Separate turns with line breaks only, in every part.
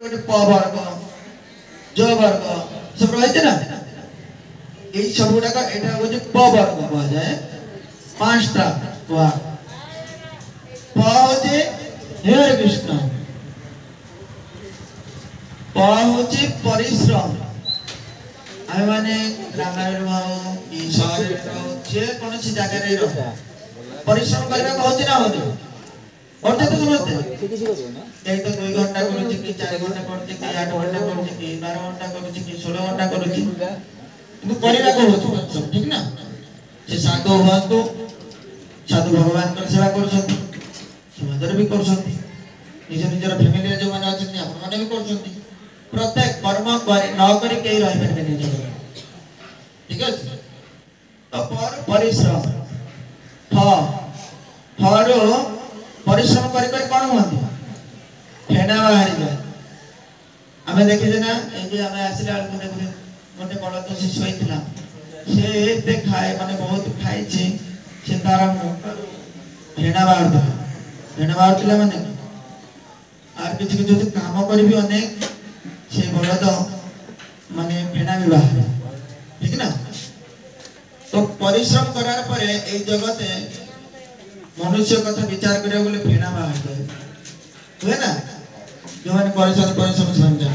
प वर्ग ज वर्ग सब रही ना ये सब गुड़ाक यहाँ हूँ प वर्ग कह जाए पांचटा प हूँ हे हरे कृष्ण प हूँ परिश्रम आम मैंने ग्राम सहर कौन जगह परिश्रम करने ना हो करते तो समझते एक तो 2 घंटा करूची कि 4 घंटा करूची कि 8 घंटा करूची कि 12 घंटा करूची कि 16 घंटा करूची किंतु परिवा को हो सब ठीक ना से साधु हुआंतु साधु भगवान कर सेवा करछंती समाजर भी करछंती निज निजर फैमिली जो माने अछंती आपण माने भी करछंती प्रत्येक कर्म कर न करी केही रहि परबे निज ठीक है तो पर परिश्रम फरो परिश्रम कर कौन हुआ फेना बाहरी जाए आम देखीजे ना ये आम आसला बेलू गोटे बड़द शिशु होता से खाए माने बहुत खाई से तार फेना बाहर माने आर किसी किसी काम करी अनेक से बड़द माने फेना भी बाहर ठीक ना तो परिश्रम करार पर ए जगते मनुष्य कथा विचार करिया बोले फेना बाहर जाए हुए ना जो मैंने परिश्रम समझा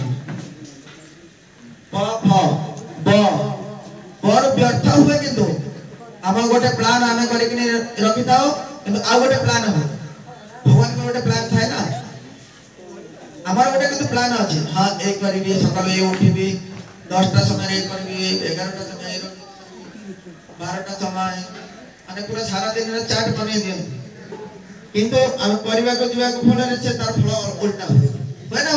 प फ ब पर व्यर्थ हुए किंतु आम गोटे प्लान आम करके रखी था किंतु आ गोटे प्लान हो भगवान को गोटे प्लान थाए ना आमार गोटे किंतु प्लान अच्छे हाँ एक करी सकाल ये उठी 10टा समय ये करी 11टा समय 12टा समय माने पूरा सारा दिन रे चार्ट बने दियो किंतु हम परिवार को जीवा को फल रे से तार फल उल्टा होय ना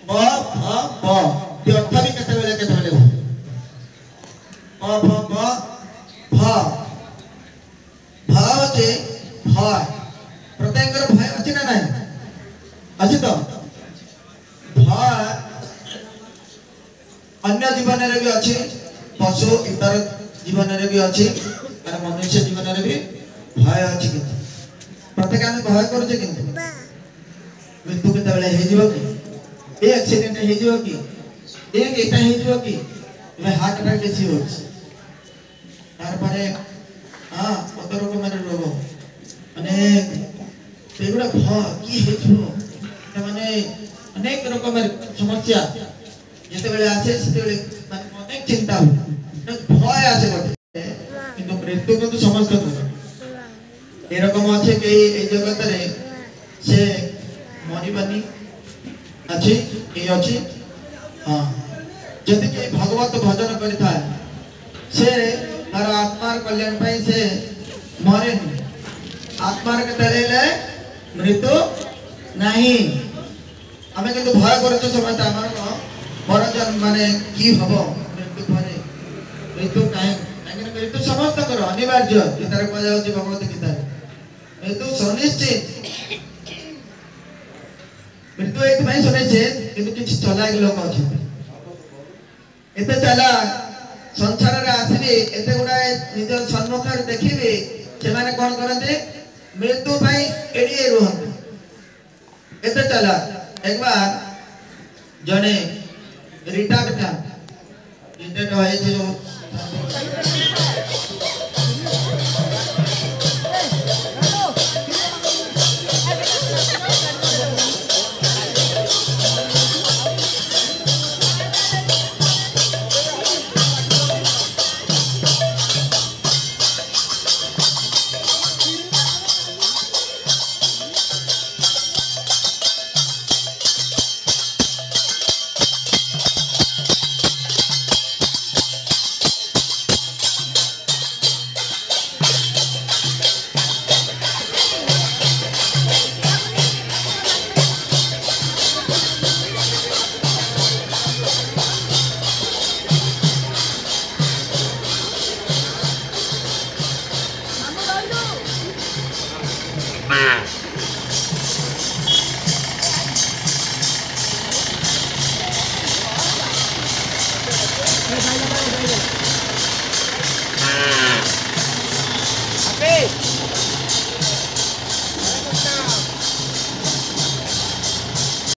ब फ ब व्यर्थ भी केते बेले हो ब फ ब फ भाव जे भय प्रत्येक कर भय अछि ना नहीं अछि तो भय अन्य जीवन रे भी अछि पशु इतर जीवन रे भी अछि और मनुष्य जीवन रे भी भय अछि किंतु प्रत्येक आमे भय करछे किंतु मृत्यु केते बेले हे जीव कि ए एक्सीडेंट हे जीव कि एक एटा हे जीव कि ए हार्ट अटैक केसी हो तार परे हां कत रकम रोग माने सेगुडा की हे जीव माने अनेक रकम समस्या जेते बेले आसे सेते बेले माने अनेक चिंता हो भय आसे गोटे किंतु मृत्यु किंतु समस्त एरकम अच्छे कि जगत रे से मरिबानी अच्छी ये अच्छी हाँ जदि के भगवत भजन करता है से तार आत्मार कल्याण पाई से मरे आत्मार के तले मृत्यु नहीं हमें किंतु भय करते समय आमार बड़ जन माने की हबो मृत्यु परे मृत्यु काहे मृत्यु समस्त करो अनिवार्य गीतार कह जाउछि भगवत गीता मृत्यु सुनिश्चित मृत्यु एक भाई सुनिश्चित किंतु किछि चलाक लोक अछि एते चला संसार रे आसीबे एते गुडा निज सम्मुख रे देखिबे से माने कोन करते मृत्यु भाई एडिए रहन एते चला एक बार जने रिटायर्ड का रिटायर्ड होय जो